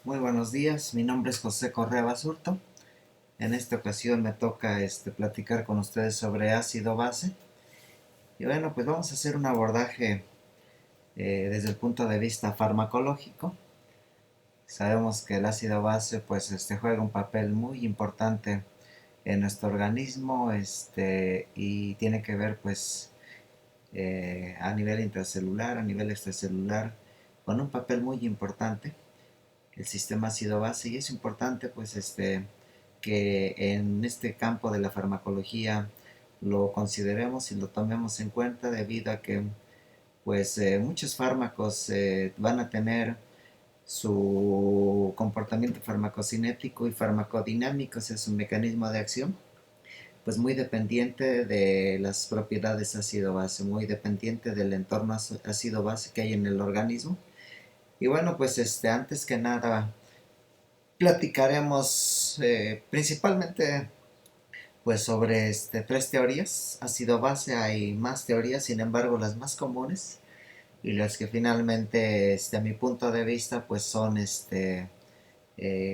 Muy buenos días, mi nombre es José Correa Basurto. En esta ocasión me toca platicar con ustedes sobre ácido base. Y bueno, pues vamos a hacer un abordaje desde el punto de vista farmacológico. Sabemos que el ácido base pues juega un papel muy importante en nuestro organismo y tiene que ver pues a nivel intracelular, a nivel extracelular, con un papel muy importante el sistema ácido base, y es importante pues que en este campo de la farmacología lo consideremos y lo tomemos en cuenta, debido a que pues muchos fármacos van a tener su comportamiento farmacocinético y farmacodinámico, o sea, su mecanismo de acción, pues muy dependiente de las propiedades ácido base, muy dependiente del entorno ácido base que hay en el organismo. Y bueno, pues antes que nada platicaremos principalmente pues sobre tres teorías ácido base. Hay más teorías, sin embargo las más comunes y las que finalmente a mi punto de vista pues son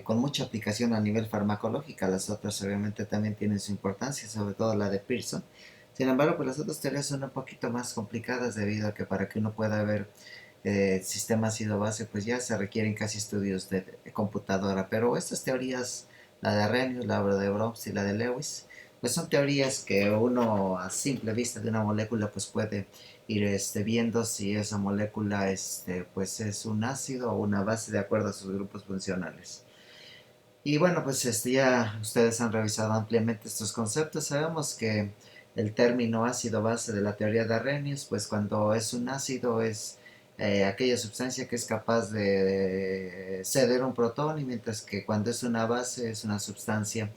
con mucha aplicación a nivel farmacológica. Las otras obviamente también tienen su importancia, sobre todo la de Pearson. Sin embargo, pues las otras teorías son un poquito más complicadas, debido a que para que uno pueda ver sistema ácido base pues ya se requieren casi estudios de computadora. Pero estas teorías, la de Arrhenius, la de Brooks y la de Lewis, pues son teorías que uno a simple vista de una molécula pues puede ir viendo si esa molécula pues es un ácido o una base de acuerdo a sus grupos funcionales. Y bueno, pues ya ustedes han revisado ampliamente estos conceptos. Sabemos que el término ácido base de la teoría de Arrhenius, pues cuando es un ácido es aquella sustancia que es capaz de ceder un protón, y mientras que cuando es una base es una sustancia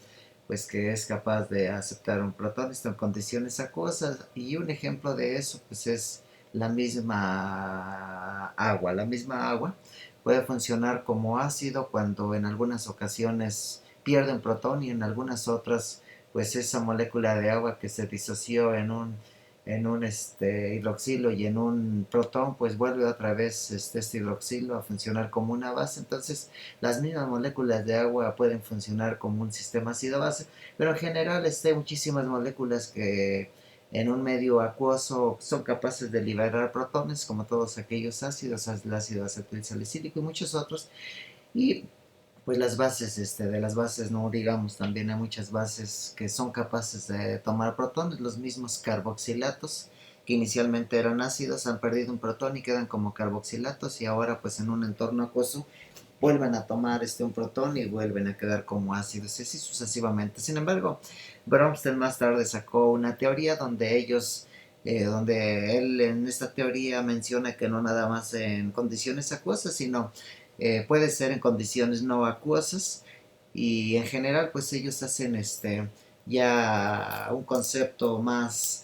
pues que es capaz de aceptar un protón. Esto en condiciones acuosas, y un ejemplo de eso pues es la misma agua. La misma agua puede funcionar como ácido cuando en algunas ocasiones pierde un protón, y en algunas otras pues esa molécula de agua que se disoció en un hidroxilo y en un protón pues vuelve otra vez este hidroxilo a funcionar como una base. Entonces las mismas moléculas de agua pueden funcionar como un sistema ácido base, pero en general hay muchísimas moléculas que en un medio acuoso son capaces de liberar protones, como todos aquellos ácidos, el ácido acetilsalicílico y muchos otros. Y pues las bases, de las bases no digamos, también hay muchas bases que son capaces de tomar protones. Los mismos carboxilatos, que inicialmente eran ácidos, han perdido un protón y quedan como carboxilatos, y ahora pues en un entorno acuoso vuelven a tomar un protón y vuelven a quedar como ácidos, y así sucesivamente. Sin embargo, Bromstein más tarde sacó una teoría donde él en esta teoría menciona que no nada más en condiciones acuosas, sino puede ser en condiciones no acuosas. Y en general pues ellos hacen ya un concepto más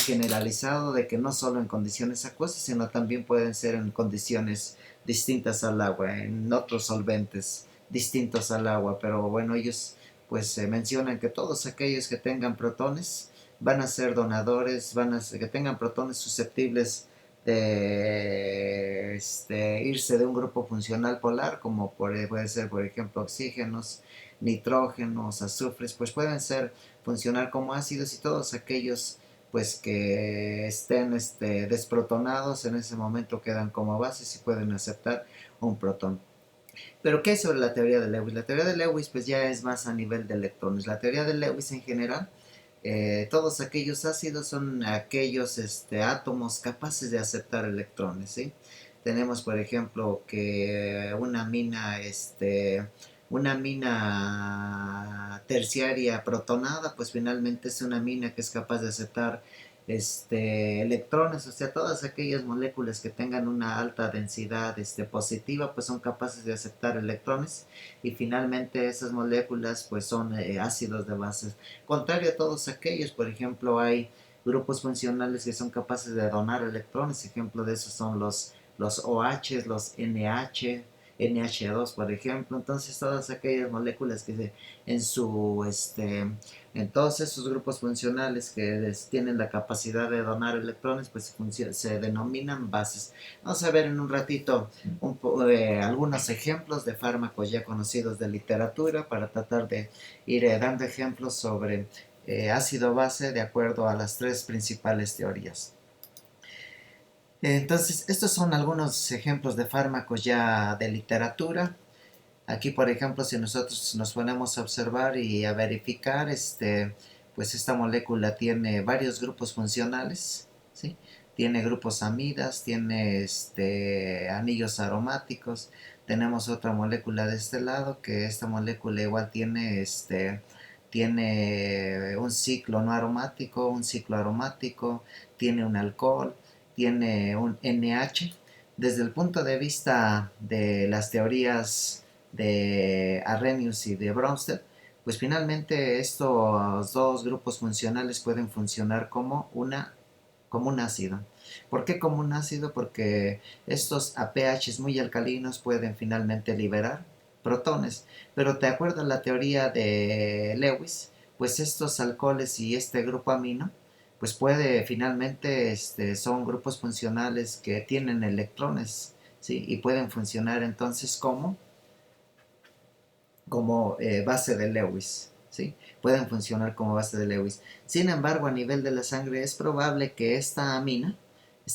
generalizado, de que no solo en condiciones acuosas, sino también pueden ser en condiciones distintas al agua, en otros solventes distintos al agua. Pero bueno, ellos pues mencionan que todos aquellos que tengan protones van a ser donadores, que tengan protones susceptibles de irse de un grupo funcional polar, como puede ser por ejemplo oxígenos, nitrógenos, azufres, pues pueden funcionar como ácidos, y todos aquellos pues que estén desprotonados en ese momento quedan como bases y pueden aceptar un protón. Pero ¿qué es sobre la teoría de Lewis? La teoría de Lewis pues ya es más a nivel de electrones. La teoría de Lewis en general, todos aquellos ácidos son aquellos átomos capaces de aceptar electrones, ¿sí? Tenemos por ejemplo que una mina terciaria protonada pues finalmente es una mina que es capaz de aceptar electrones. O sea, todas aquellas moléculas que tengan una alta densidad positiva pues son capaces de aceptar electrones, y finalmente esas moléculas pues son ácidos de bases. Contrario a todos aquellos, por ejemplo, hay grupos funcionales que son capaces de donar electrones. Ejemplo de esos son los OH, los NH, NH2, por ejemplo. Entonces todas aquellas moléculas que en su en todos esos grupos funcionales que tienen la capacidad de donar electrones, pues se denominan bases. Vamos a ver en un ratito algunos ejemplos de fármacos ya conocidos de literatura para tratar de ir dando ejemplos sobre ácido base de acuerdo a las tres principales teorías. Entonces, estos son algunos ejemplos de fármacos ya de literatura. Aquí, por ejemplo, si nosotros nos ponemos a observar y a verificar, pues esta molécula tiene varios grupos funcionales, ¿sí? Tiene grupos amidas, tiene anillos aromáticos. Tenemos otra molécula de este lado, que esta molécula igual tiene un ciclo no aromático, un ciclo aromático, tiene un alcohol, tiene un NH. Desde el punto de vista de las teorías de Arrhenius y de Bronsted, pues finalmente estos dos grupos funcionales pueden funcionar como un ácido. ¿Por qué como un ácido? Porque estos APHs muy alcalinos pueden finalmente liberar protones. Pero ¿te acuerdas la teoría de Lewis? Pues estos alcoholes y este grupo amino, pues puede finalmente, son grupos funcionales que tienen electrones, ¿sí? Y pueden funcionar entonces como base de Lewis, ¿sí? Pueden funcionar como base de Lewis. Sin embargo, a nivel de la sangre es probable que esta amina,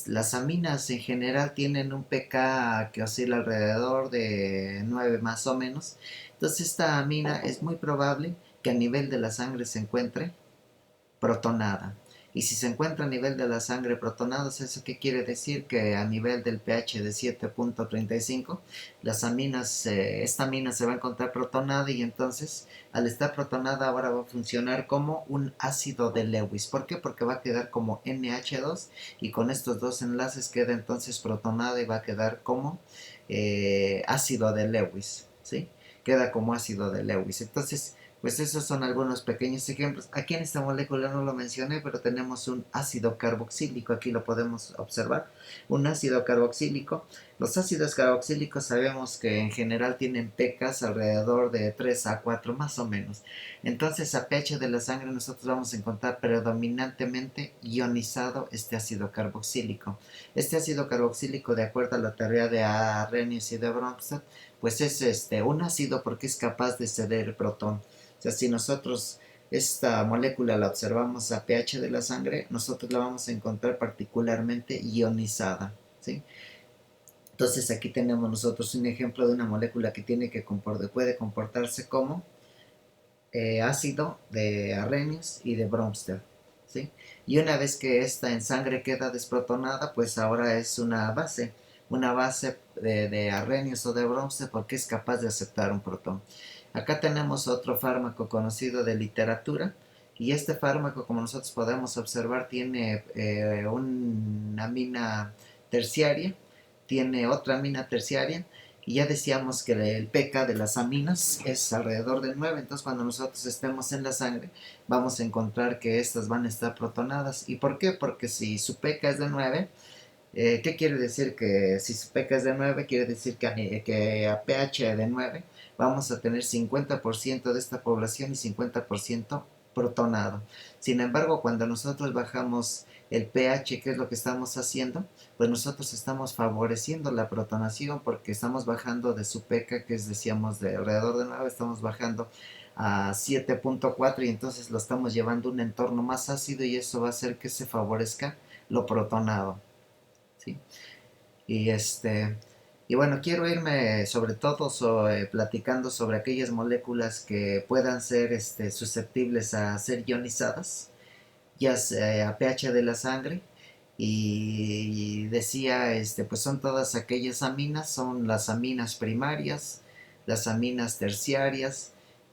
las aminas en general tienen un pK que oscila alrededor de 9 más o menos. Entonces esta amina es muy probable que a nivel de la sangre se encuentre protonada. Y si se encuentra a nivel de la sangre protonados, ¿eso qué quiere decir? Que a nivel del pH de 7.35, esta amina se va a encontrar protonada y entonces al estar protonada ahora va a funcionar como un ácido de Lewis. ¿Por qué? Porque va a quedar como NH2 y con estos dos enlaces queda entonces protonada y va a quedar como ácido de Lewis, ¿sí? Queda como ácido de Lewis. Entonces, pues esos son algunos pequeños ejemplos. Aquí en esta molécula no lo mencioné, pero tenemos un ácido carboxílico, aquí lo podemos observar, un ácido carboxílico. Los ácidos carboxílicos sabemos que en general tienen pKs alrededor de 3 a 4 más o menos. Entonces a pH de la sangre nosotros vamos a encontrar predominantemente ionizado este ácido carboxílico. Este ácido carboxílico, de acuerdo a la teoría de Arrhenius y de Bronsted, pues es un ácido porque es capaz de ceder el protón. O sea, si nosotros esta molécula la observamos a pH de la sangre, nosotros la vamos a encontrar particularmente ionizada, ¿sí? Entonces aquí tenemos nosotros un ejemplo de una molécula que puede comportarse como ácido de Arrhenius y de Bronsted, ¿sí? Y una vez que esta en sangre queda desprotonada, pues ahora es una base de Arrhenius o de Bronsted porque es capaz de aceptar un protón. Acá tenemos otro fármaco conocido de literatura y este fármaco, como nosotros podemos observar, tiene una amina terciaria, tiene otra amina terciaria y ya decíamos que el pK de las aminas es alrededor de 9, entonces cuando nosotros estemos en la sangre vamos a encontrar que estas van a estar protonadas. ¿Y por qué? Porque si su pK es de 9, ¿qué quiere decir? Que si su pK es de 9, quiere decir que a pH de 9 vamos a tener 50% de esta población y 50% protonado. Sin embargo, cuando nosotros bajamos el pH, ¿qué es lo que estamos haciendo? Pues nosotros estamos favoreciendo la protonación porque estamos bajando de su pK, que es, decíamos, de alrededor de 9, estamos bajando a 7.4 y entonces lo estamos llevando a un entorno más ácido y eso va a hacer que se favorezca lo protonado, ¿sí? Y y bueno, quiero irme sobre todo platicando sobre aquellas moléculas que puedan ser susceptibles a ser ionizadas, ya sea a pH de la sangre. Y decía, pues son todas aquellas aminas, son las aminas primarias, las aminas terciarias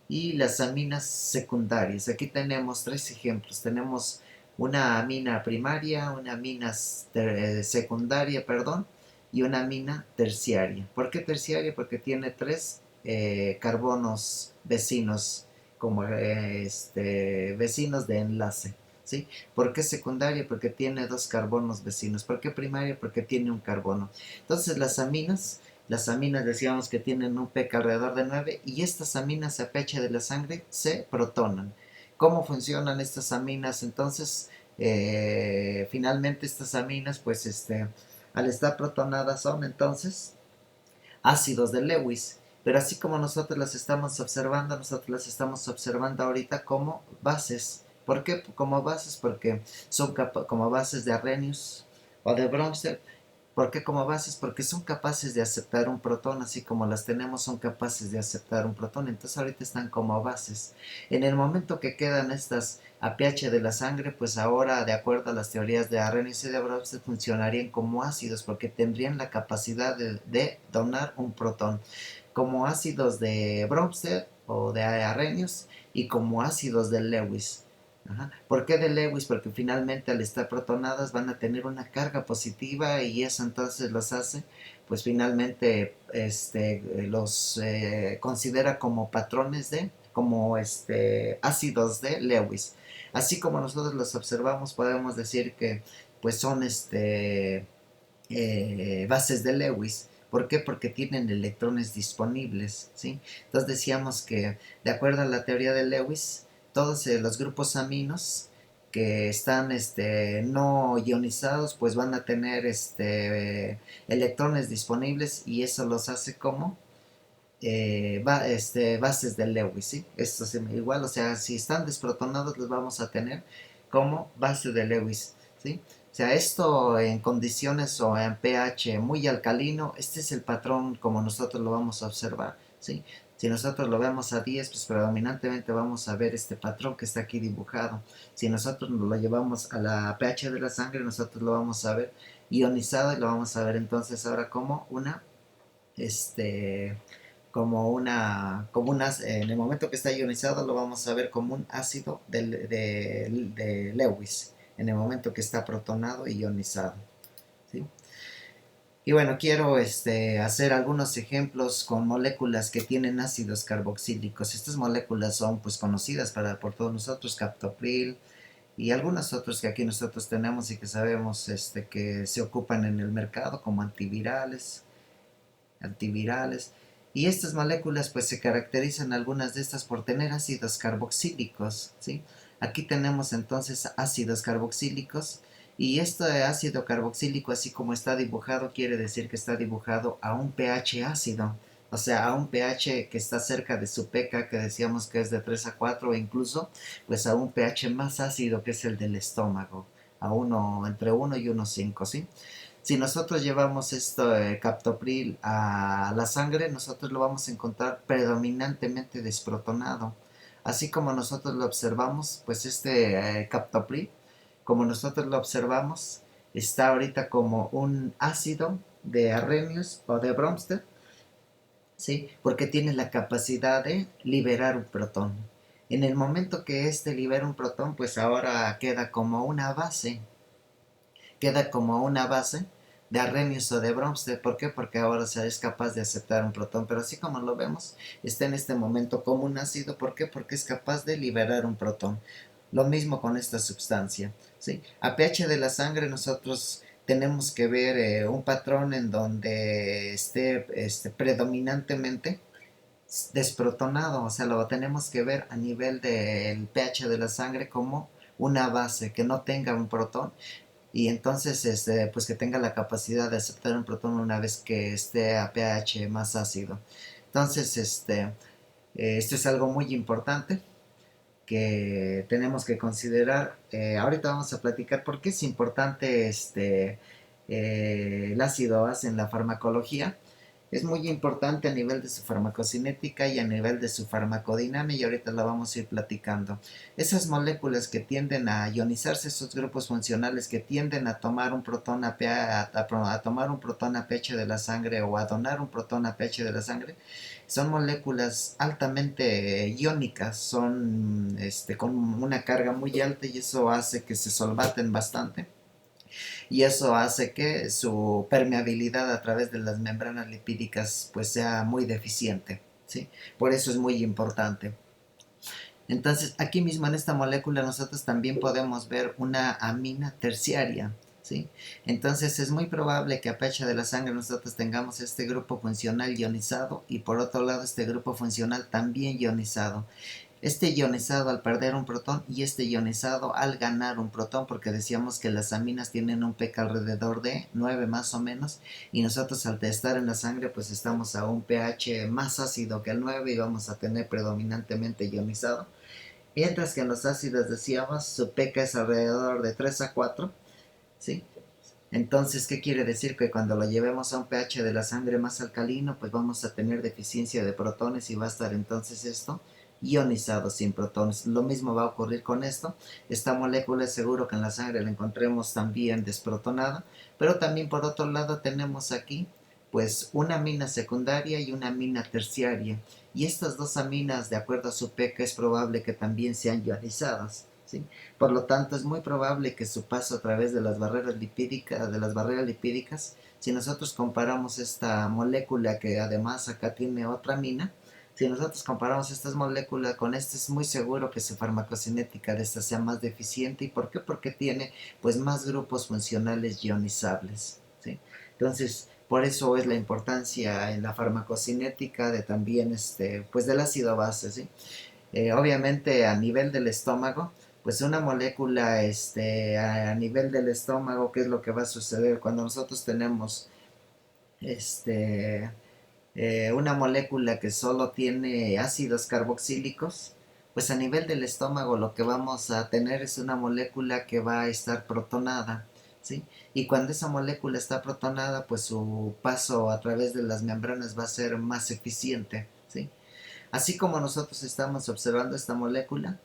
y las aminas secundarias. Aquí tenemos tres ejemplos. Tenemos una amina primaria, una amina secundaria, perdón, y una amina terciaria. ¿Por qué terciaria? Porque tiene tres carbonos vecinos, como vecinos de enlace, ¿sí? ¿Por qué secundaria? Porque tiene dos carbonos vecinos. ¿Por qué primaria? Porque tiene un carbono. Entonces las aminas Las aminas decíamos que tienen un pK alrededor de 9 y estas aminas a pH de la sangre se protonan. ¿Cómo funcionan estas aminas? Entonces, finalmente estas aminas, pues al estar protonadas son entonces ácidos de Lewis. Pero así como nosotros las estamos observando ahorita como bases. ¿Por qué como bases? Porque son como bases de Arrhenius o de Bronsted. ¿Por qué como bases? Porque son capaces de aceptar un protón, así como las tenemos son capaces de aceptar un protón. Entonces ahorita están como bases. En el momento que quedan estas a pH de la sangre, pues ahora, de acuerdo a las teorías de Arrhenius y de Bronsted, funcionarían como ácidos porque tendrían la capacidad de donar un protón. Como ácidos de Bronsted o de Arrhenius y como ácidos de Lewis. Ajá. ¿Por qué de Lewis? Porque finalmente al estar protonadas van a tener una carga positiva y eso entonces los hace, pues finalmente los considera como patrones como ácidos de Lewis. Así como nosotros los observamos, podemos decir que pues son bases de Lewis. ¿Por qué? Porque tienen electrones disponibles, ¿sí? Entonces decíamos que, de acuerdo a la teoría de Lewis, todos los grupos aminos que están no ionizados, pues van a tener electrones disponibles y eso los hace como bases de Lewis, ¿sí? Esto es igual, o sea, si están desprotonados los vamos a tener como base de Lewis, ¿sí? O sea, esto en condiciones o en pH muy alcalino, este es el patrón como nosotros lo vamos a observar, ¿sí? Si nosotros lo vemos a 10, pues predominantemente vamos a ver este patrón que está aquí dibujado. Si nosotros lo llevamos a la pH de la sangre, nosotros lo vamos a ver ionizado y lo vamos a ver entonces ahora como una, este, en el momento que está ionizado lo vamos a ver como un ácido de Lewis, en el momento que está protonado y ionizado, ¿sí? Y bueno, quiero hacer algunos ejemplos con moléculas que tienen ácidos carboxílicos. Estas moléculas son pues conocidas por todos nosotros, captopril y algunos otros que aquí nosotros tenemos y que sabemos que se ocupan en el mercado como antivirales. Y estas moléculas pues se caracterizan algunas de estas por tener ácidos carboxílicos, ¿sí? Aquí tenemos entonces ácidos carboxílicos y este ácido carboxílico así como está dibujado quiere decir que está dibujado a un pH ácido, o sea, a un pH que está cerca de su pK que decíamos que es de 3 a 4 o incluso pues a un pH más ácido que es el del estómago, a entre 1 y 1,5, ¿sí? Si nosotros llevamos esto captopril a la sangre, nosotros lo vamos a encontrar predominantemente desprotonado. Así como nosotros lo observamos, pues captopril, como nosotros lo observamos, está ahorita como un ácido de Arrhenius o de Bronsted, ¿sí? Porque tiene la capacidad de liberar un protón. En el momento que libera un protón, pues ahora queda como una base de Arrhenius o de Bronsted. ¿Por qué? Porque ahora se es capaz de aceptar un protón, pero así como lo vemos, está en este momento como un ácido. ¿Por qué? Porque es capaz de liberar un protón. Lo mismo con esta sustancia, ¿sí? A pH de la sangre nosotros tenemos que ver un patrón en donde esté predominantemente desprotonado, o sea, lo tenemos que ver a nivel del pH de la sangre como una base que no tenga un protón y entonces pues que tenga la capacidad de aceptar un protón una vez que esté a pH más ácido. Entonces esto es algo muy importante que tenemos que considerar. Ahorita vamos a platicar por qué es importante el ácido base en la farmacología. Es muy importante a nivel de su farmacocinética y a nivel de su farmacodinámica y ahorita la vamos a ir platicando. Esas moléculas que tienden a ionizarse, esos grupos funcionales que tienden a tomar un protón a tomar un protón a pH de la sangre o a donar un protón a pH de la sangre, son moléculas altamente iónicas, son con una carga muy alta y eso hace que se solvaten bastante y eso hace que su permeabilidad a través de las membranas lipídicas pues sea muy deficiente, ¿sí? Por eso es muy importante. Entonces aquí mismo en esta molécula nosotros también podemos ver una amina terciaria, ¿sí? Entonces es muy probable que a pH de la sangre nosotros tengamos este grupo funcional ionizado y por otro lado este grupo funcional también ionizado. Este ionizado al perder un protón y este ionizado al ganar un protón, porque decíamos que las aminas tienen un pK alrededor de 9 más o menos, y nosotros al estar en la sangre pues estamos a un pH más ácido que el 9 y vamos a tener predominantemente ionizado. Mientras que en los ácidos decíamos su pK es alrededor de 3 a 4, ¿sí? Entonces, ¿qué quiere decir? Que cuando lo llevemos a un pH de la sangre más alcalino, pues vamos a tener deficiencia de protones y va a estar entonces esto ionizado sin protones. Lo mismo va a ocurrir con esto. Esta molécula es seguro que en la sangre la encontremos también desprotonada, pero también por otro lado tenemos aquí pues una amina secundaria y una amina terciaria. Y estas dos aminas, de acuerdo a su pK, es probable que también sean ionizadas, ¿sí? Por lo tanto, es muy probable que su paso a través de las barreras lipídicas, si nosotros comparamos esta molécula que además acá tiene otra amina, si nosotros comparamos estas moléculas con esta, es muy seguro que su farmacocinética de esta sea más deficiente. ¿Y por qué? Porque tiene pues más grupos funcionales ionizables, ¿sí? Entonces, por eso es la importancia en la farmacocinética de también pues del ácido base, ¿sí? Obviamente a nivel del estómago, pues una molécula a nivel del estómago, ¿qué es lo que va a suceder cuando nosotros tenemos este, una molécula que solo tiene ácidos carboxílicos? Pues a nivel del estómago lo que vamos a tener es una molécula que va a estar protonada, ¿sí? Y cuando esa molécula está protonada, pues su paso a través de las membranas va a ser más eficiente, ¿sí? Así como nosotros estamos observando esta molécula,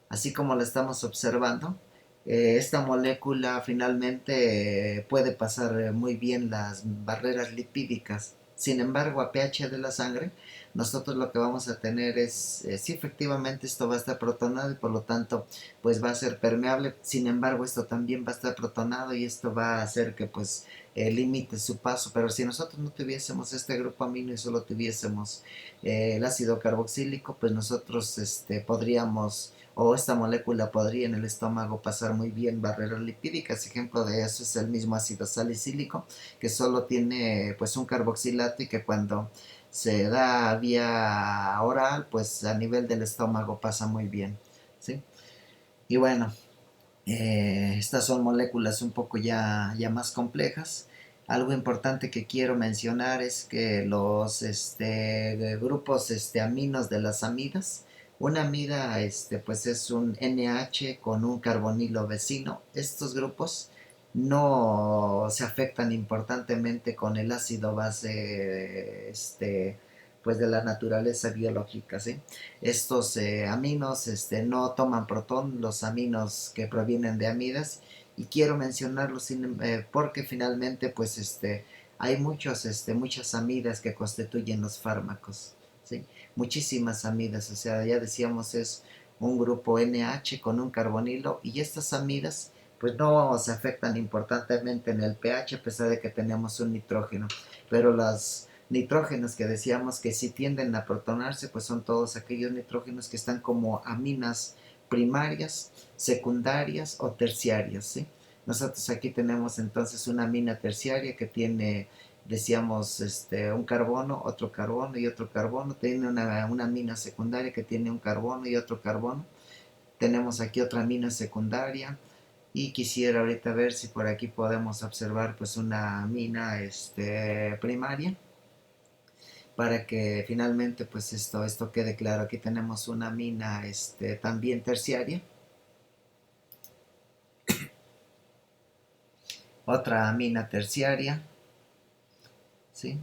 así como la estamos observando, esta molécula finalmente puede pasar muy bien las barreras lipídicas. Sin embargo, a pH de la sangre, nosotros lo que vamos a tener es, sí, efectivamente esto va a estar protonado y por lo tanto, pues va a ser permeable. Sin embargo, esto también va a estar protonado y esto va a hacer que pues limite su paso. Pero si nosotros no tuviésemos este grupo amino y solo tuviésemos el ácido carboxílico, pues nosotros podríamos o esta molécula podría en el estómago pasar muy bien barreras lipídicas. Ejemplo de eso es el mismo ácido salicílico, que solo tiene pues un carboxilato y que cuando se da vía oral, pues a nivel del estómago pasa muy bien, ¿sí? Y bueno, estas son moléculas un poco ya más complejas. Algo importante que quiero mencionar es que los grupos aminos de las amidas, una amida pues es un NH con un carbonilo vecino. Estos grupos no se afectan importantemente con el ácido base pues de la naturaleza biológica, ¿sí? Estos aminos no toman protón, los aminos que provienen de amidas, y quiero mencionarlos porque finalmente pues hay muchas amidas que constituyen los fármacos, ¿sí? Muchísimas amidas, o sea, ya decíamos es un grupo NH con un carbonilo y estas amidas pues no se afectan importantemente en el pH a pesar de que tenemos un nitrógeno, pero las nitrógenos que decíamos que si tienden a protonarse, pues son todos aquellos nitrógenos que están como aminas primarias, secundarias o terciarias, ¿sí? Nosotros aquí tenemos entonces una amina terciaria que tiene, decíamos, un carbono, otro carbono y otro carbono. Tiene una amina secundaria que tiene un carbono y otro carbono. Tenemos aquí otra amina secundaria y quisiera ahorita ver si por aquí podemos observar pues una amina primaria para que finalmente pues esto quede claro. Aquí tenemos una mina también terciaria, otra mina terciaria, ¿sí?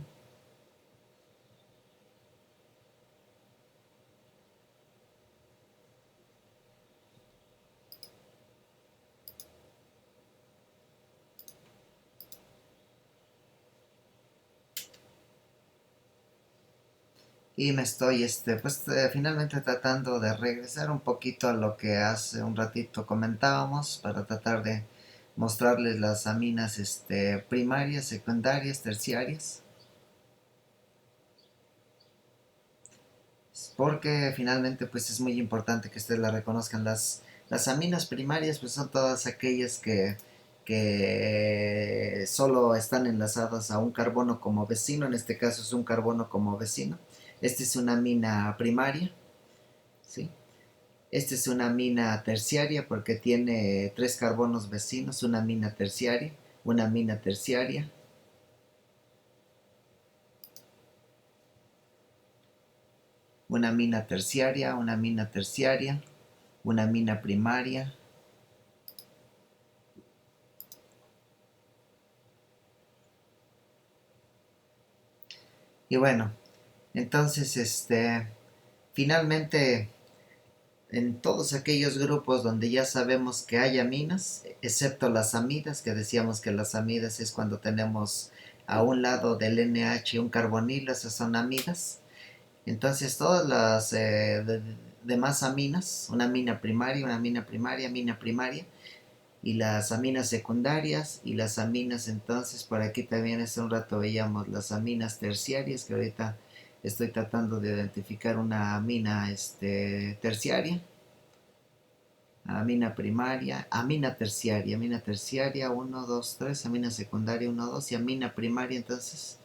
Y me estoy pues finalmente tratando de regresar un poquito a lo que hace un ratito comentábamos para tratar de mostrarles las aminas primarias, secundarias, terciarias, porque finalmente pues es muy importante que ustedes la reconozcan. Las aminas primarias pues son todas aquellas que solo están enlazadas a un carbono como vecino, en este caso es un carbono como vecino. Esta es una amina primaria, ¿sí? Esta es una amina terciaria porque tiene tres carbonos vecinos, una amina terciaria, una amina terciaria, una amina terciaria, una amina terciaria, una amina primaria. Y bueno, entonces finalmente en todos aquellos grupos donde ya sabemos que hay aminas, excepto las amidas, que decíamos que las amidas es cuando tenemos a un lado del NH un carbonilo, esas son amidas. Entonces todas las demás aminas, una amina primaria, una amina primaria, y las aminas secundarias y las aminas, entonces por aquí también hace un rato veíamos las aminas terciarias, que ahorita estoy tratando de identificar una amina terciaria, amina terciaria 1, 2, 3, amina secundaria 1, 2 y amina primaria, entonces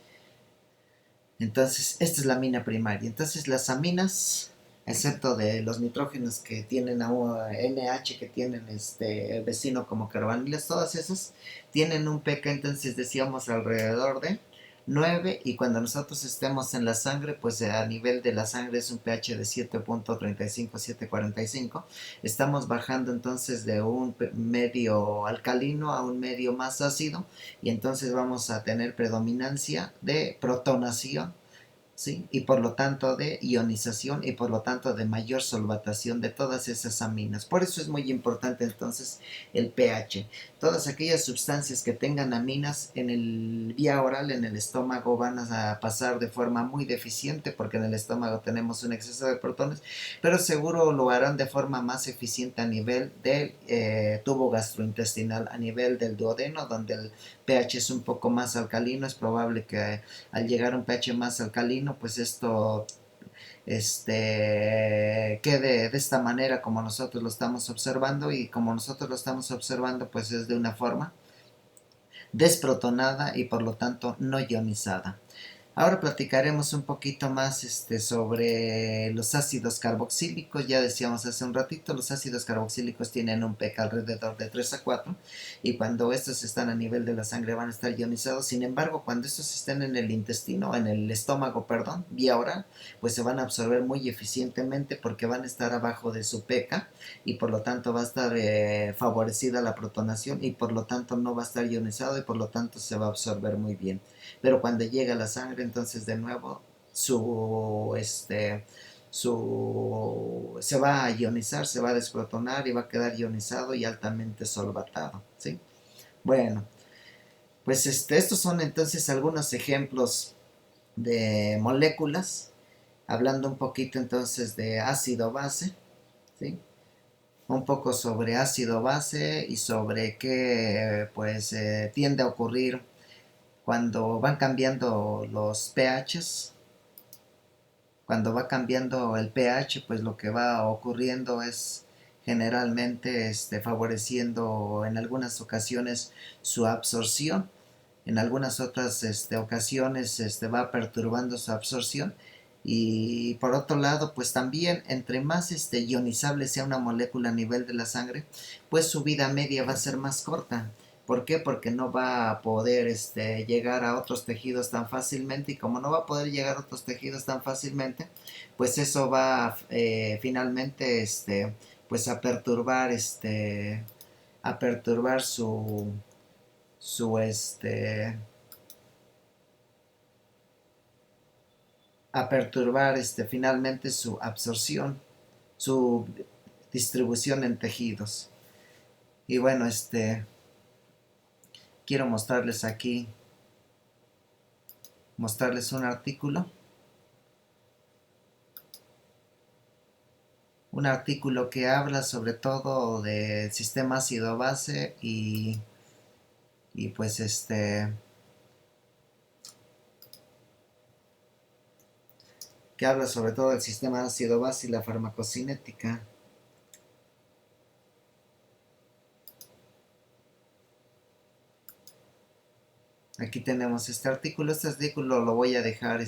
esta es la amina primaria. Entonces las aminas, excepto de los nitrógenos que tienen a NH, que tienen el vecino como carbonilas, todas esas tienen un pK, entonces decíamos alrededor de 9, y cuando nosotros estemos en la sangre, pues a nivel de la sangre es un pH de 7.35, 7.45. Estamos bajando entonces de un medio alcalino a un medio más ácido, y entonces vamos a tener predominancia de protonación, ¿sí? Y por lo tanto de ionización, y por lo tanto de mayor solvatación de todas esas aminas. Por eso es muy importante entonces el pH. Todas aquellas sustancias que tengan aminas en el vía oral, en el estómago, van a pasar de forma muy deficiente, porque en el estómago tenemos un exceso de protones, pero seguro lo harán de forma más eficiente a nivel del tubo gastrointestinal, a nivel del duodeno, donde el pH es un poco más alcalino. Es probable que al llegar a un pH más alcalino, pues esto quede de esta manera como nosotros lo estamos observando, y como nosotros lo estamos observando, pues es de una forma desprotonada y por lo tanto no ionizada. Ahora platicaremos un poquito más sobre los ácidos carboxílicos. Ya decíamos hace un ratito, los ácidos carboxílicos tienen un pK alrededor de 3 a 4, y cuando estos están a nivel de la sangre van a estar ionizados. Sin embargo, cuando estos estén en el intestino, en el estómago, perdón, vía oral, pues se van a absorber muy eficientemente porque van a estar abajo de su pK, y por lo tanto va a estar favorecida la protonación, y por lo tanto no va a estar ionizado, y por lo tanto se va a absorber muy bien. Pero cuando llega a la sangre, entonces de nuevo se va a ionizar, se va a desprotonar, y va a quedar ionizado y altamente solvatado, ¿sí? Bueno, pues estos son entonces algunos ejemplos de moléculas, hablando un poquito entonces de ácido base, ¿sí? Un poco sobre ácido base y sobre qué pues tiende a ocurrir cuando van cambiando los pHs. Cuando va cambiando el pH, pues lo que va ocurriendo es generalmente favoreciendo en algunas ocasiones su absorción, en algunas otras ocasiones va perturbando su absorción. Y por otro lado, pues también entre más ionizable sea una molécula a nivel de la sangre, pues su vida media va a ser más corta. ¿Por qué? Porque no va a poder llegar a otros tejidos tan fácilmente, y como no va a poder llegar a otros tejidos tan fácilmente, pues eso va finalmente pues a perturbar su a perturbar finalmente su absorción, su distribución en tejidos. Y bueno, quiero mostrarles un artículo que habla sobre todo del sistema ácido base, y pues que habla sobre todo del sistema ácido base y la farmacocinética. Aquí tenemos este artículo. Este artículo lo voy a dejar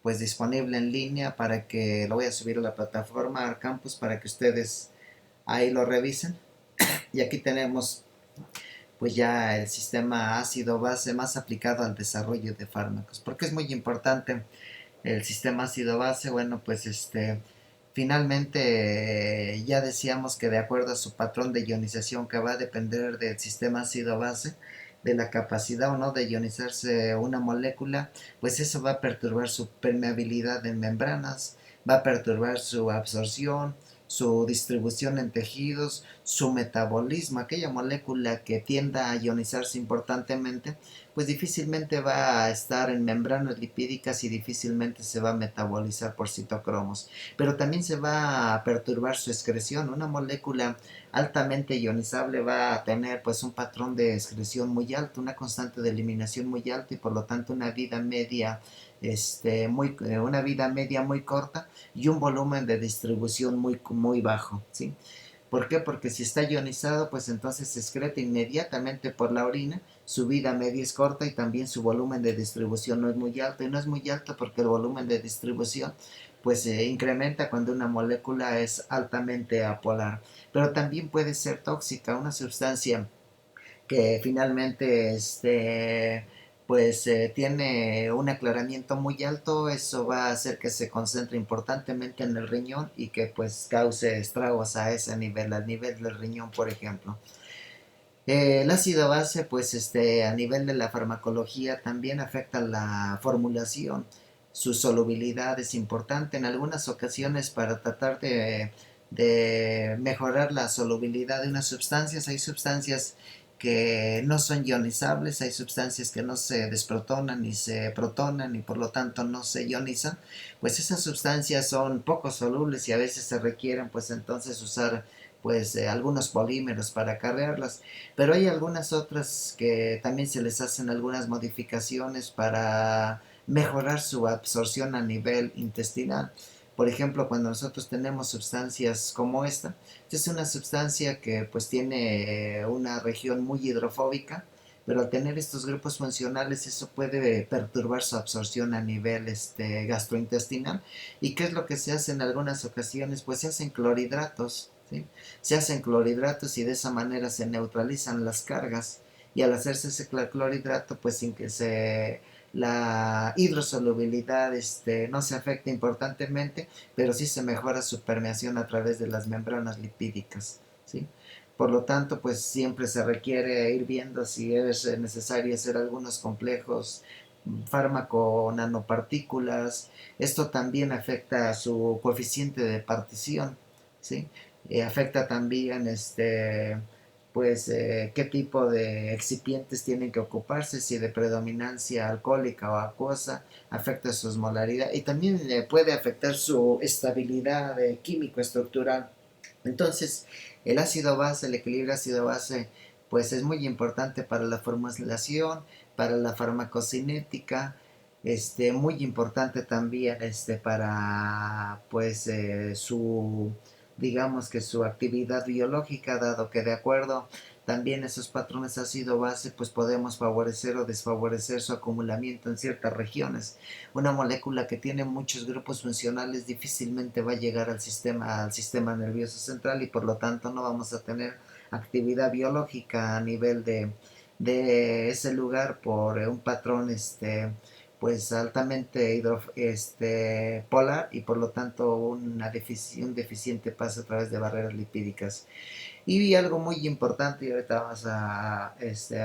pues disponible en línea para que lo voy a subir a la plataforma al campus para que ustedes ahí lo revisen. Y aquí tenemos pues ya el sistema ácido base más aplicado al desarrollo de fármacos. Porque es muy importante el sistema ácido base. Bueno, pues finalmente ya decíamos que de acuerdo a su patrón de ionización, que va a depender del sistema ácido base, de la capacidad o no de ionizarse una molécula, pues eso va a perturbar su permeabilidad en membranas, va a perturbar su absorción, su distribución en tejidos, su metabolismo. Aquella molécula que tienda a ionizarse importantemente, pues difícilmente va a estar en membranas lipídicas y difícilmente se va a metabolizar por citocromos. Pero también se va a perturbar su excreción. Una molécula altamente ionizable va a tener pues un patrón de excreción muy alto, una constante de eliminación muy alta y por lo tanto una vida media una vida media muy corta y un volumen de distribución muy bajo, ¿sí? ¿Por qué? Porque si está ionizado, pues entonces se excreta inmediatamente por la orina, su vida media es corta y también su volumen de distribución no es muy alto. Y no es muy alto porque el volumen de distribución pues se incrementa cuando una molécula es altamente apolar. Pero también puede ser tóxica, una sustancia que finalmente pues tiene un aclaramiento muy alto. Eso va a hacer que se concentre importantemente en el riñón y que pues cause estragos a ese nivel, al nivel del riñón, por ejemplo. El ácido base, pues a nivel de la farmacología también afecta la formulación. Su solubilidad es importante en algunas ocasiones para tratar de mejorar la solubilidad de unas sustancias. Hay sustancias que no son ionizables, hay sustancias que no se desprotonan ni se protonan y por lo tanto no se ionizan. Pues esas sustancias son poco solubles y a veces se requieren pues entonces usar pues algunos polímeros para cargarlas, pero hay algunas otras que también se les hacen algunas modificaciones para mejorar su absorción a nivel intestinal. Por ejemplo, cuando nosotros tenemos sustancias como esta es una sustancia que pues tiene una región muy hidrofóbica, pero al tener estos grupos funcionales eso puede perturbar su absorción a nivel gastrointestinal. ¿Y qué es lo que se hace en algunas ocasiones? Pues se hacen clorhidratos, ¿sí? Se hacen clorhidratos y de esa manera se neutralizan las cargas y al hacerse ese clorhidrato pues sin que la hidrosolubilidad no se afecte importantemente, pero sí se mejora su permeación a través de las membranas lipídicas, ¿sí? Por lo tanto, pues siempre se requiere ir viendo si es necesario hacer algunos complejos fármaco nanopartículas. Esto también afecta a su coeficiente de partición, ¿sí? Afecta también pues qué tipo de excipientes tienen que ocuparse, si de predominancia alcohólica o acuosa, afecta su osmolaridad y también puede afectar su estabilidad químico-estructural. Entonces, el ácido base, el equilibrio ácido base, pues es muy importante para la formulación, para la farmacocinética, muy importante también para pues su digamos que su actividad biológica, dado que de acuerdo también esos patrones ácido base pues podemos favorecer o desfavorecer su acumulamiento en ciertas regiones. Una molécula que tiene muchos grupos funcionales difícilmente va a llegar al sistema nervioso central y por lo tanto no vamos a tener actividad biológica a nivel de ese lugar por un patrón pues altamente polar y por lo tanto un deficiente paso a través de barreras lipídicas. Y algo muy importante, y ahorita vamos a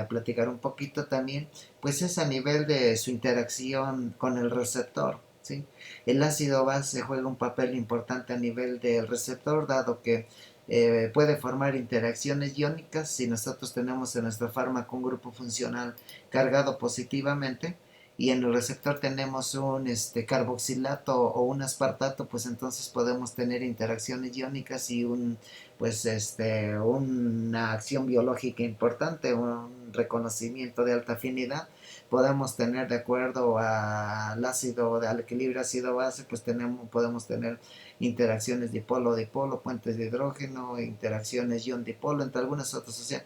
platicar un poquito también, pues es a nivel de su interacción con el receptor, ¿sí? El ácido base juega un papel importante a nivel del receptor, dado que puede formar interacciones iónicas. Si nosotros tenemos en nuestro fármaco un grupo funcional cargado positivamente, y en el receptor tenemos un carboxilato o un aspartato, pues entonces podemos tener interacciones iónicas y una acción biológica importante, un reconocimiento de alta afinidad, podemos tener de acuerdo al equilibrio ácido-base, pues podemos tener interacciones dipolo-dipolo, puentes de hidrógeno, interacciones ion-dipolo, entre algunas otras. O sea,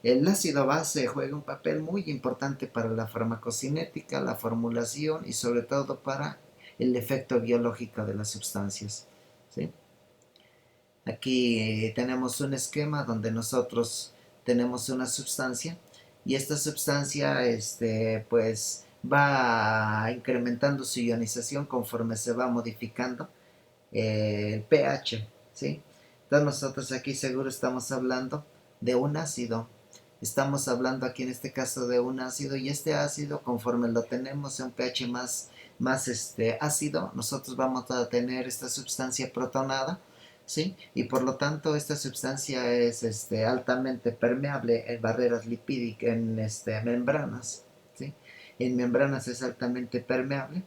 el ácido base juega un papel muy importante para la farmacocinética, la formulación y sobre todo para el efecto biológico de las sustancias, ¿sí? Aquí tenemos un esquema donde nosotros tenemos una sustancia y esta sustancia pues va incrementando su ionización conforme se va modificando el pH, ¿sí? Entonces nosotros aquí seguro estamos hablando de un ácido. Estamos hablando aquí en este caso de un ácido y este ácido conforme lo tenemos en un pH más ácido, nosotros vamos a tener esta sustancia protonada, ¿sí? Y por lo tanto esta sustancia es altamente permeable en barreras lipídicas, en membranas, ¿sí? En membranas es altamente permeable.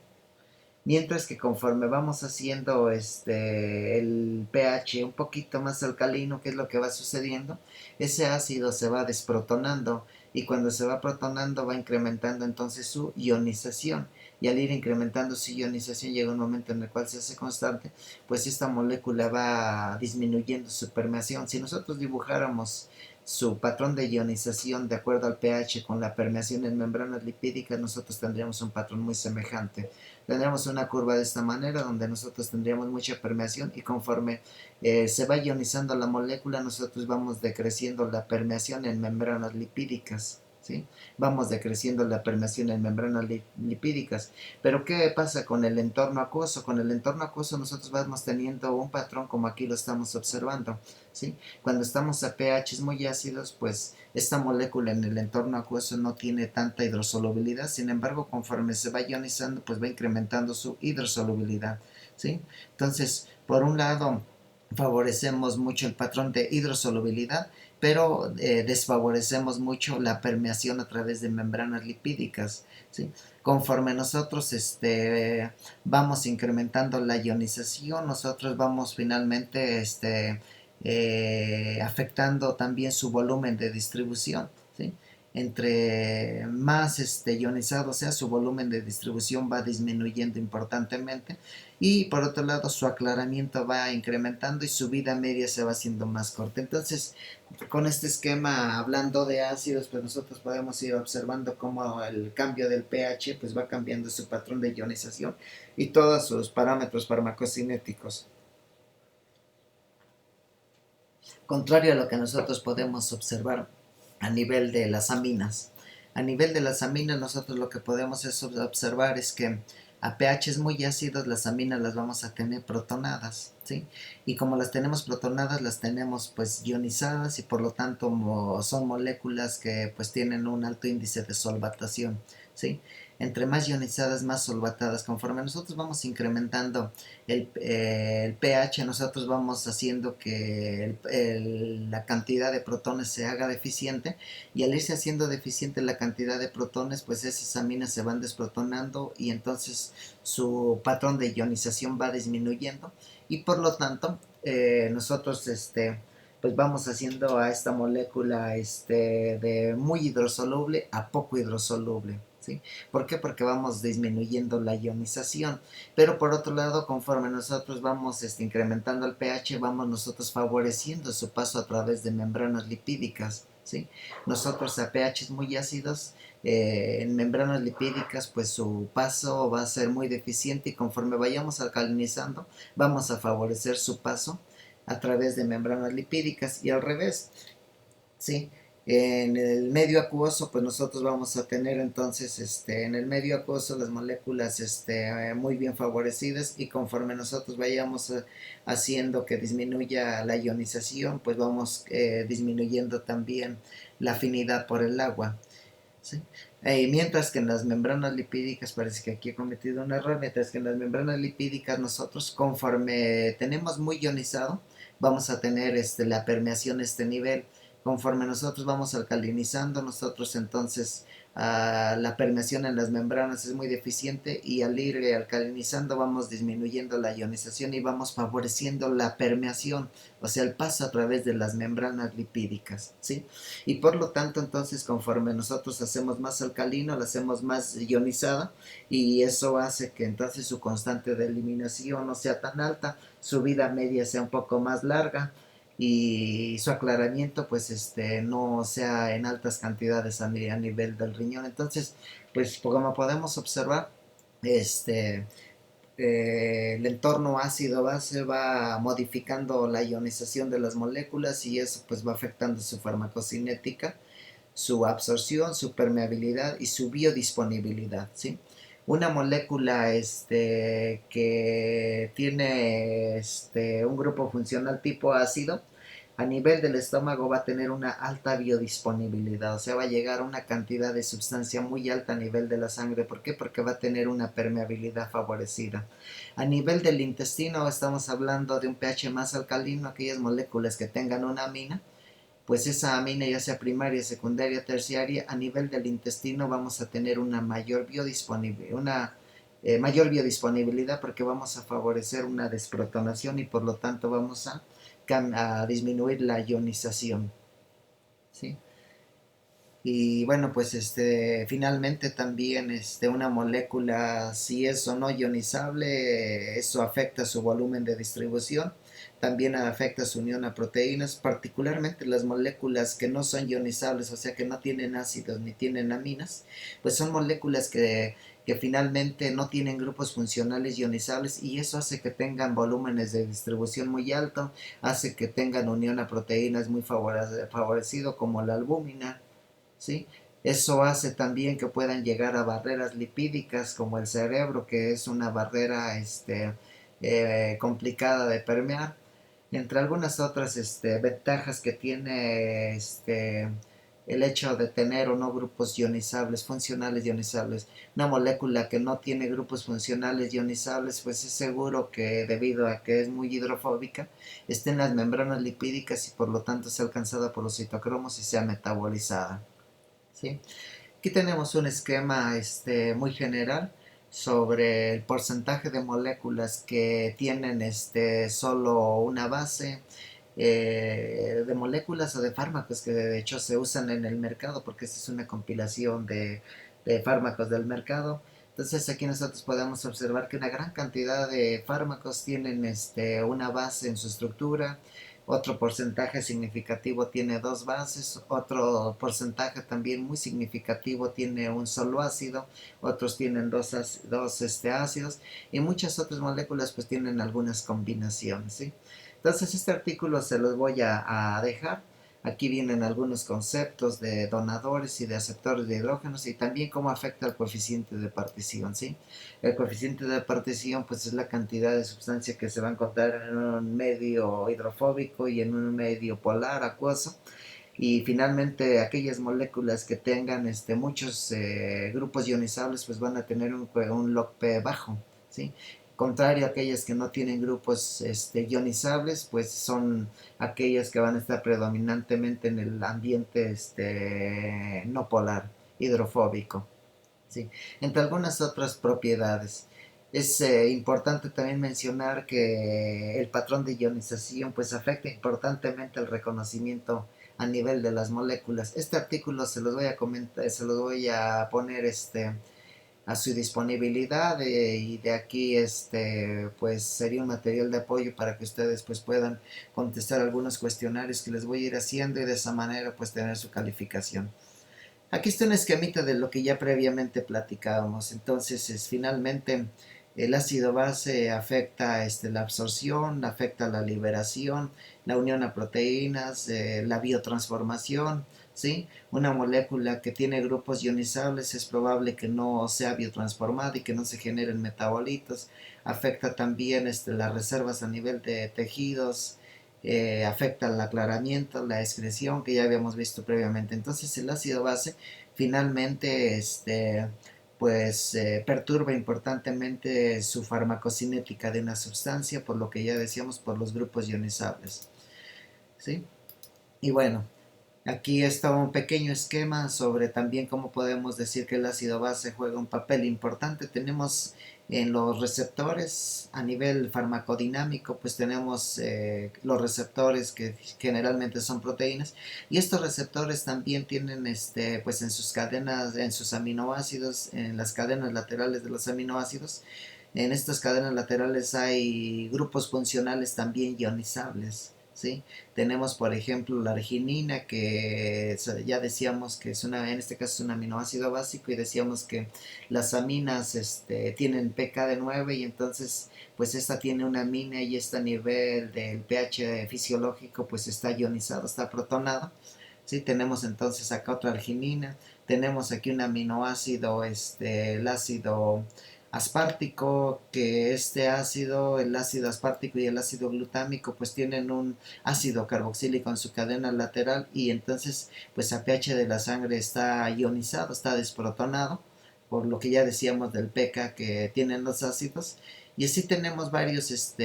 Mientras que conforme vamos haciendo el pH un poquito más alcalino, ¿qué es lo que va sucediendo? Ese ácido se va desprotonando y cuando se va protonando va incrementando entonces su ionización. Y al ir incrementando su ionización llega un momento en el cual se hace constante, pues esta molécula va disminuyendo su permeación. Si nosotros dibujáramos su patrón de ionización de acuerdo al pH con la permeación en membranas lipídicas, nosotros tendríamos un patrón muy semejante. Tendríamos una curva de esta manera donde nosotros tendríamos mucha permeación y conforme se va ionizando la molécula nosotros vamos decreciendo la permeación en membranas lipídicas, ¿sí? Vamos decreciendo la permeación en membranas lipídicas. Pero ¿qué pasa con el entorno acuoso? Con el entorno acuoso nosotros vamos teniendo un patrón como aquí lo estamos observando, ¿sí? Cuando estamos a pHs muy ácidos, pues esta molécula en el entorno acuoso no tiene tanta hidrosolubilidad, sin embargo, conforme se va ionizando, pues va incrementando su hidrosolubilidad, ¿sí? Entonces, por un lado, favorecemos mucho el patrón de hidrosolubilidad, pero desfavorecemos mucho la permeación a través de membranas lipídicas, ¿sí? Conforme nosotros vamos incrementando la ionización, nosotros vamos finalmente afectando también su volumen de distribución, ¿sí? Entre más ionizado sea, su volumen de distribución va disminuyendo importantemente y por otro lado su aclaramiento va incrementando y su vida media se va haciendo más corta. Entonces, con este esquema, hablando de ácidos, pues nosotros podemos ir observando cómo el cambio del pH pues va cambiando su patrón de ionización y todos sus parámetros farmacocinéticos. Contrario a lo que nosotros podemos observar a nivel de las aminas. A nivel de las aminas nosotros lo que podemos observar es que a pHs muy ácidos las aminas las vamos a tener protonadas, ¿sí? Y como las tenemos protonadas las tenemos pues ionizadas y por lo tanto son moléculas que pues tienen un alto índice de solvatación, ¿sí? Entre más ionizadas, más solvatadas. Conforme nosotros vamos incrementando el pH, nosotros vamos haciendo que la cantidad de protones se haga deficiente y al irse haciendo deficiente la cantidad de protones, pues esas aminas se van desprotonando y entonces su patrón de ionización va disminuyendo y por lo tanto nosotros pues vamos haciendo a esta molécula de muy hidrosoluble a poco hidrosoluble, ¿sí? ¿Por qué? Porque vamos disminuyendo la ionización. Pero por otro lado, conforme nosotros vamos incrementando el pH, vamos nosotros favoreciendo su paso a través de membranas lipídicas, ¿sí? Nosotros a pHs muy ácidos, en membranas lipídicas, pues su paso va a ser muy deficiente y conforme vayamos alcalinizando, vamos a favorecer su paso a través de membranas lipídicas y al revés, ¿sí? En el medio acuoso, pues nosotros vamos a tener entonces en el medio acuoso las moléculas muy bien favorecidas y conforme nosotros vayamos haciendo que disminuya la ionización, pues vamos disminuyendo también la afinidad por el agua, ¿sí? Mientras que en las membranas lipídicas, parece que aquí he cometido un error, mientras que en las membranas lipídicas nosotros conforme tenemos muy ionizado, vamos a tener la permeación a este nivel. Conforme nosotros vamos alcalinizando, nosotros entonces la permeación en las membranas es muy deficiente y al ir alcalinizando vamos disminuyendo la ionización y vamos favoreciendo la permeación, o sea, el paso a través de las membranas lipídicas, ¿sí? Y por lo tanto, entonces, conforme nosotros hacemos más alcalino, la hacemos más ionizada y eso hace que entonces su constante de eliminación no sea tan alta, su vida media sea un poco más larga y su aclaramiento pues no sea en altas cantidades a nivel del riñón. Entonces, pues como podemos observar, este el entorno ácido base va modificando la ionización de las moléculas y eso pues va afectando su farmacocinética, su absorción, su permeabilidad y su biodisponibilidad, ¿sí? Una molécula que tiene un grupo funcional tipo ácido, a nivel del estómago va a tener una alta biodisponibilidad, o sea, va a llegar a una cantidad de sustancia muy alta a nivel de la sangre. ¿Por qué? Porque va a tener una permeabilidad favorecida. A nivel del intestino estamos hablando de un pH más alcalino, aquellas moléculas que tengan una amina, pues esa amina ya sea primaria, secundaria, terciaria, a nivel del intestino vamos a tener una mayor biodisponibilidad porque vamos a favorecer una desprotonación y por lo tanto vamos a disminuir la ionización, ¿sí? Y bueno, pues finalmente también una molécula, si es o no ionizable, eso afecta su volumen de distribución, también afecta su unión a proteínas, particularmente las moléculas que no son ionizables, o sea que no tienen ácidos ni tienen aminas, pues son moléculas que finalmente no tienen grupos funcionales ionizables y eso hace que tengan volúmenes de distribución muy alto, hace que tengan unión a proteínas muy favorecido como la albúmina, ¿sí? Eso hace también que puedan llegar a barreras lipídicas como el cerebro, que es una barrera complicada de permear, entre algunas otras ventajas que tiene el hecho de tener o no grupos ionizables, funcionales ionizables. Una molécula que no tiene grupos funcionales ionizables, pues es seguro que debido a que es muy hidrofóbica, esté en las membranas lipídicas y por lo tanto sea alcanzada por los citocromos y sea metabolizada, ¿sí? Aquí tenemos un esquema muy general sobre el porcentaje de moléculas que tienen solo una base, de moléculas o de fármacos que de hecho se usan en el mercado, porque esta es una compilación de fármacos del mercado. Entonces aquí nosotros podemos observar que una gran cantidad de fármacos tienen una base en su estructura, otro porcentaje significativo tiene dos bases, otro porcentaje también muy significativo tiene un solo ácido, otros tienen dos ácidos y muchas otras moléculas pues tienen algunas combinaciones, ¿sí? Entonces este artículo se los voy a dejar. Aquí vienen algunos conceptos de donadores y de aceptores de hidrógenos y también cómo afecta el coeficiente de partición, ¿sí? El coeficiente de partición pues es la cantidad de sustancia que se va a encontrar en un medio hidrofóbico y en un medio polar acuoso. Y finalmente aquellas moléculas que tengan muchos grupos ionizables pues van a tener un log P bajo, ¿sí? Contrario a aquellas que no tienen grupos ionizables, pues son aquellas que van a estar predominantemente en el ambiente no polar, hidrofóbico, ¿sí? Entre algunas otras propiedades. Es importante también mencionar que el patrón de ionización pues afecta importantemente el reconocimiento a nivel de las moléculas. Este artículo se los voy a comentar, se los voy a poner a su disponibilidad y de aquí pues sería un material de apoyo para que ustedes pues puedan contestar algunos cuestionarios que les voy a ir haciendo y de esa manera pues tener su calificación. Aquí está un esquemita de lo que ya previamente platicábamos. Entonces, finalmente el ácido base afecta la absorción, afecta la liberación, la unión a proteínas, la biotransformación, ¿sí? Una molécula que tiene grupos ionizables es probable que no sea biotransformada y que no se generen metabolitos. Afecta también las reservas a nivel de tejidos, afecta el aclaramiento, la excreción que ya habíamos visto previamente. Entonces el ácido base finalmente pues perturba importantemente su farmacocinética de una sustancia, por lo que ya decíamos, por los grupos ionizables, ¿sí? Y bueno, Aquí está un pequeño esquema sobre también cómo podemos decir que el ácido base juega un papel importante. Tenemos en los receptores a nivel farmacodinámico, pues tenemos los receptores que generalmente son proteínas, y estos receptores también tienen pues en sus cadenas, en sus aminoácidos, en las cadenas laterales de los aminoácidos, en estas cadenas laterales hay grupos funcionales también ionizables, ¿sí? Tenemos, por ejemplo, la arginina, que ya decíamos que es en este caso es un aminoácido básico, y decíamos que las aminas tienen pKd 9, y entonces pues esta tiene una amina, y este nivel del pH fisiológico pues está ionizado, está protonado. ¿Sí? Tenemos entonces acá otra arginina, tenemos aquí un aminoácido, el ácido aspartico, que este ácido, el ácido aspartico y el ácido glutámico pues tienen un ácido carboxílico en su cadena lateral, y entonces pues a pH de la sangre está ionizado, está desprotonado, por lo que ya decíamos del pK que tienen los ácidos. Y así tenemos varios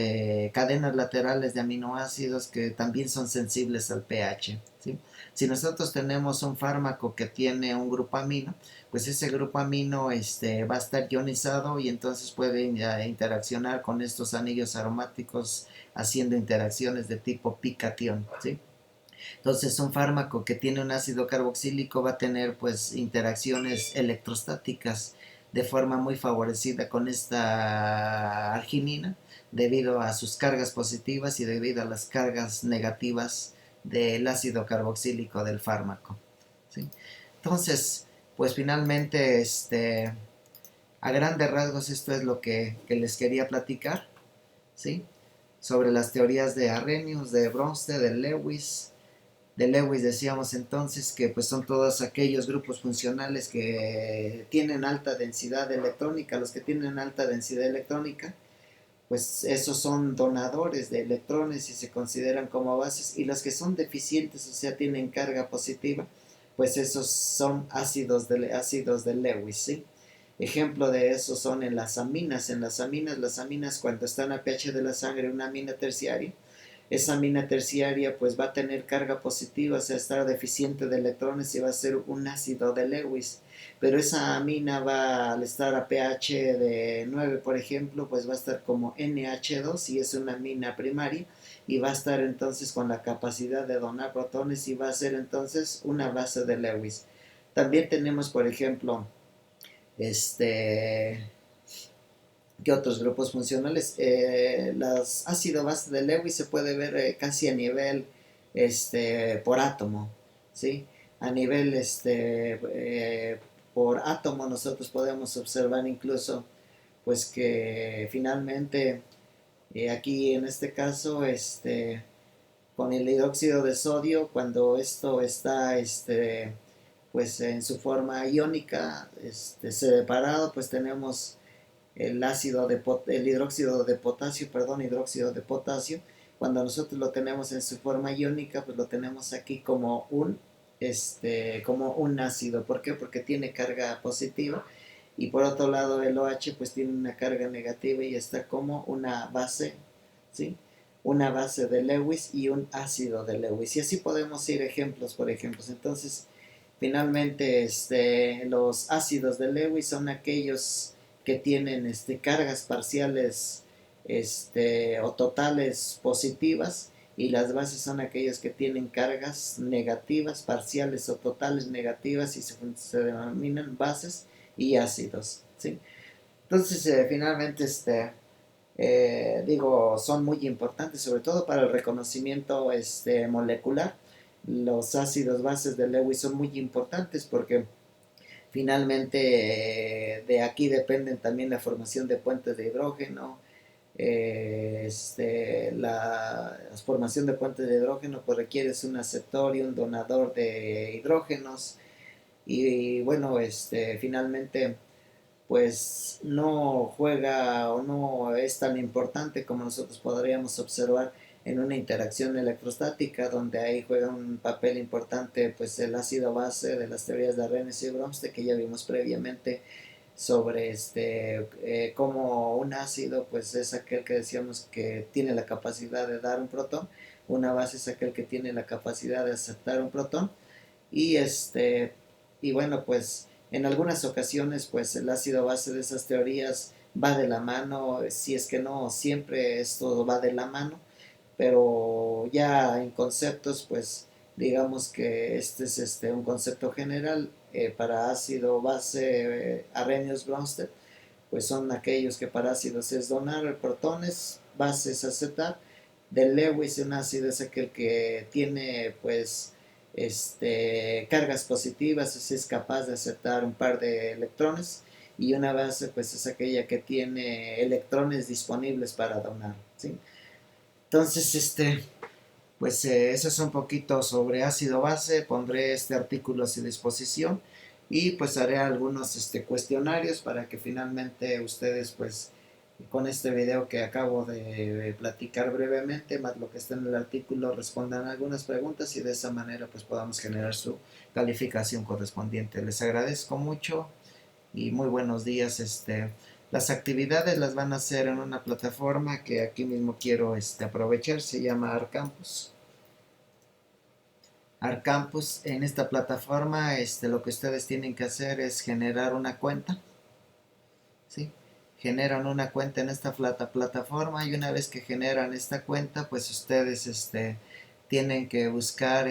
cadenas laterales de aminoácidos que también son sensibles al pH, ¿sí? Si nosotros tenemos un fármaco que tiene un grupo amino, pues ese grupo amino va a estar ionizado, y entonces puede interaccionar con estos anillos aromáticos haciendo interacciones de tipo picatión, ¿sí? Entonces un fármaco que tiene un ácido carboxílico va a tener pues interacciones electrostáticas de forma muy favorecida con esta arginina, debido a sus cargas positivas y debido a las cargas negativas del ácido carboxílico del fármaco, ¿sí? Entonces, pues finalmente, a grandes rasgos esto es lo que les quería platicar, ¿sí? Sobre las teorías de Arrhenius, de Bronsted, de Lewis. De Lewis decíamos entonces que pues son todos aquellos grupos funcionales que tienen alta densidad electrónica. Los que tienen alta densidad electrónica, pues esos son donadores de electrones y se consideran como bases, y los que son deficientes, o sea, tienen carga positiva, pues esos son ácidos de Lewis, ¿sí? Ejemplo de eso son las aminas cuando están a pH de la sangre, una amina terciaria, esa amina terciaria pues va a tener carga positiva, o sea, estar deficiente de electrones, y va a ser un ácido de Lewis. Pero esa amina va, al estar a pH de 9, por ejemplo, pues va a estar como NH2, y es una amina primaria, y va a estar entonces con la capacidad de donar protones, y va a ser entonces una base de Lewis. También tenemos, por ejemplo, este que otros grupos funcionales. Los ácidos base de Lewis se puede ver casi a nivel por átomo, ¿sí? A nivel por átomo nosotros podemos observar incluso pues que finalmente aquí en este caso con el hidróxido de sodio, cuando esto está pues en su forma iónica separado, pues tenemos el hidróxido de potasio, hidróxido de potasio. Cuando nosotros lo tenemos en su forma iónica, pues lo tenemos aquí como un ácido. ¿Por qué? Porque tiene carga positiva, y por otro lado el OH pues tiene una carga negativa, y está como una base, ¿sí? Una base de Lewis y un ácido de Lewis. Y así podemos ir ejemplos por ejemplos. Entonces, finalmente, los ácidos de Lewis son aquellos que tienen cargas parciales o totales positivas, y las bases son aquellos que tienen cargas negativas, parciales o totales negativas, y se denominan bases y ácidos, ¿sí? Entonces, finalmente, digo, son muy importantes, sobre todo para el reconocimiento molecular. Los ácidos bases de Lewis son muy importantes porque finalmente de aquí dependen también la formación de puentes de hidrógeno. La formación de puentes de hidrógeno pues requiere un aceptor y un donador de hidrógenos, y bueno, finalmente pues no juega o no es tan importante como nosotros podríamos observar en una interacción electrostática, donde ahí juega un papel importante pues el ácido base de las teorías de Arrhenius y Bronsted, que ya vimos previamente sobre cómo un ácido pues es aquel que decíamos que tiene la capacidad de dar un protón, una base es aquel que tiene la capacidad de aceptar un protón. y y bueno, pues en algunas ocasiones pues el ácido base de esas teorías va de la mano, si es que no siempre esto va de la mano, pero ya en conceptos pues digamos que este es un concepto general para ácido base Arrhenius-Bronsted, pues son aquellos que para ácidos es donar protones, bases aceptar. De Lewis un ácido es aquel que tiene pues cargas positivas, así es capaz de aceptar un par de electrones, y una base pues es aquella que tiene electrones disponibles para donar, ¿sí? Entonces, pues eso es un poquito sobre ácido base. Pondré este artículo a su disposición y pues haré algunos cuestionarios para que finalmente ustedes pues con este video que acabo de platicar brevemente, más lo que está en el artículo, respondan algunas preguntas y de esa manera pues podamos generar su calificación correspondiente. Les agradezco mucho y muy buenos días. Las actividades las van a hacer en una plataforma que aquí mismo quiero aprovechar, se llama ArcCampus. ArcCampus, en esta plataforma, lo que ustedes tienen que hacer es generar una cuenta, ¿sí? Generan una cuenta en esta plataforma, y una vez que generan esta cuenta, pues ustedes tienen que buscar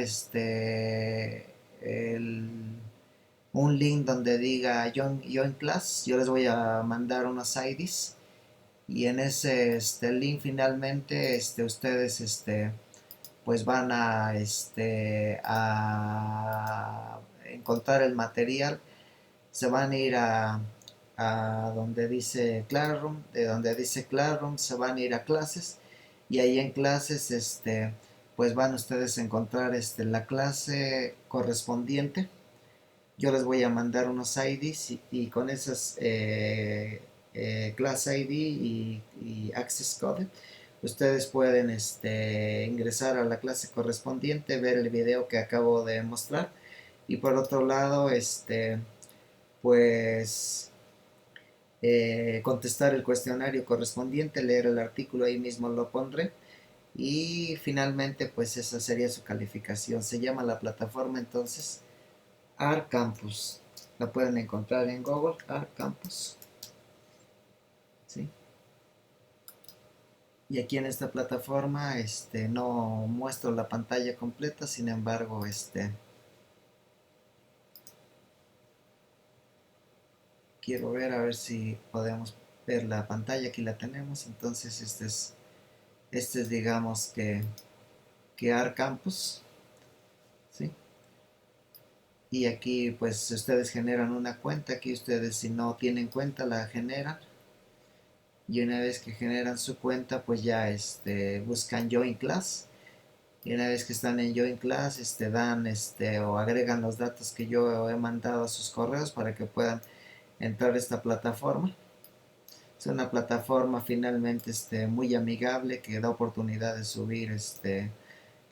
un link donde diga Join Class. Yo les voy a mandar unos IDs y en ese link finalmente ustedes pues van a encontrar el material. Se van a ir a donde dice Classroom, de donde dice Classroom se van a ir a clases, y ahí en clases pues van ustedes a encontrar la clase correspondiente. Yo les voy a mandar unos IDs y con esas class ID y access code ustedes pueden ingresar a la clase correspondiente, ver el video que acabo de mostrar, y por otro lado pues contestar el cuestionario correspondiente, leer el artículo, ahí mismo lo pondré, y finalmente pues esa sería su calificación. Se llama la plataforma entonces ArcCampus. La pueden encontrar en Google, ArcCampus, ¿sí? Y aquí en esta plataforma no muestro la pantalla completa, sin embargo quiero ver a ver si podemos ver la pantalla. Aquí la tenemos. Entonces este es digamos que ArcCampus, ¿sí? Y aquí pues ustedes generan una cuenta. Aquí ustedes, si no tienen cuenta, la generan, y una vez que generan su cuenta pues ya buscan Join Class, y una vez que están en Join Class dan o agregan los datos que yo he mandado a sus correos para que puedan entrar a esta plataforma. Es una plataforma finalmente muy amigable, que da oportunidad de subir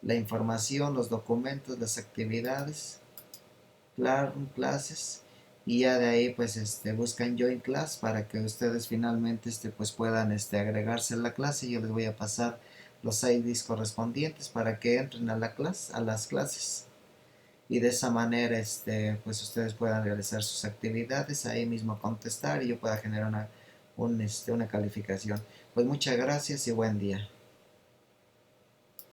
la información, los documentos, las actividades, claro, clases, y ya de ahí pues buscan Join Class para que ustedes finalmente pues puedan agregarse a la clase. Yo les voy a pasar los IDs correspondientes para que entren a la clase, a las clases, y de esa manera pues ustedes puedan realizar sus actividades, ahí mismo contestar, y yo pueda generar una calificación. Pues muchas gracias y buen día.